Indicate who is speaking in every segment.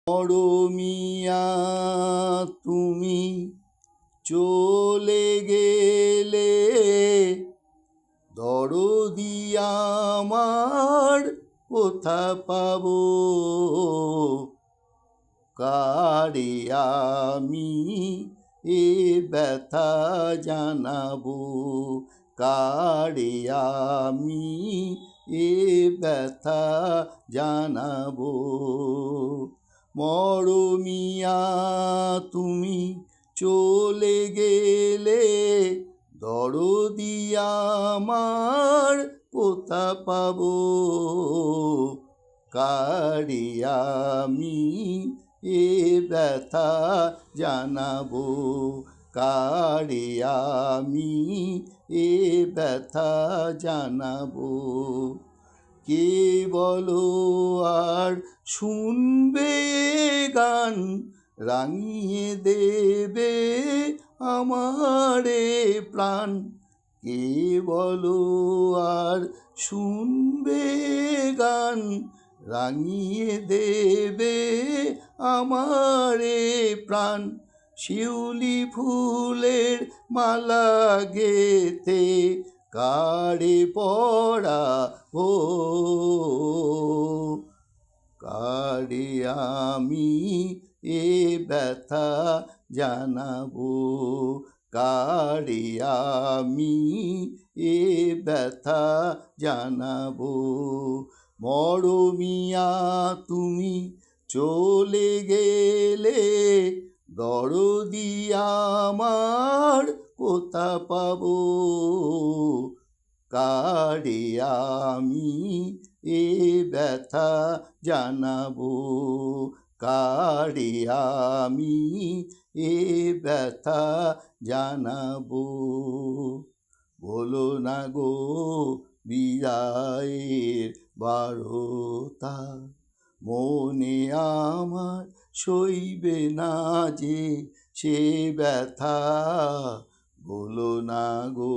Speaker 1: মরমিয়া তুমি চলে গেলে, দরদি আমার কোথা পাবো, কারে আমি এ ব্যথা জানাবো, কারে আমি এ ব্যথা জানাবো। মরমিয়া তুমি চলে গেলে, দরদি আমার কোথা পাবো, কারে আমি এ ব্যথা জানাবো, কারে আমি এ ব্যথা জানাবো। কে বলো আর শুনবে গান, রাঙিয়ে দেবে আমারে প্রাণ। কে বলো আর শুনবে গান, রাঙিয়ে দেবে আমারে প্রাণ। শিউলি ফুলের মালা গেতে কারে পরাবো, কারে আমি এ ব্যথা জানাবো, কারে আমি এ ব্যথা জানাবো। মরমিয়া তুমি চলে গেলে, দরদি আমার কোথা পাবো, কারে আমি এ ব্যথা জানাবো, কারে আমি এ ব্যথা জানাবো। বলো না গো বিদায়ের বারতা, মনে আমার সইবে না যে সে ব্যথা। বলো না গো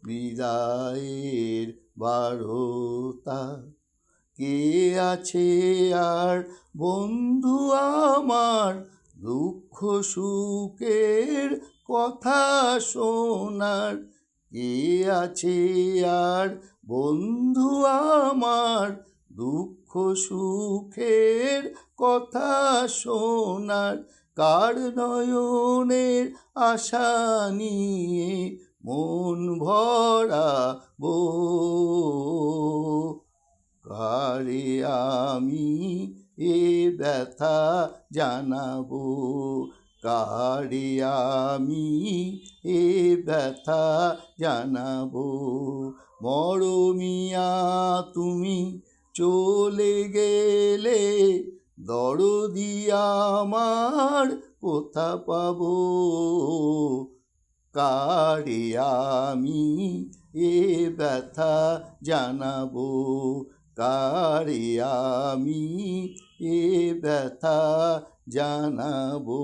Speaker 1: বিদায়ের বারতা, কে আছে আর বন্ধু আমার দুঃখ সুখের কথা শোনার। কে আছে আর বন্ধু আমার দুঃখ সুখের কথা শোনার। কার নয়নের আশা নিয়ে মন ভরাবো, কারে আমি এ ব্যথা জানাবো, কারে আমি এ ব্যথা জানাবো। মরমিয়া তুমি চলে গেলে, দরদি আমার কোথা পাবো, কারে আমি এ ব্যথা জানাবো, কারে আমি এ ব্যথা জানাবো।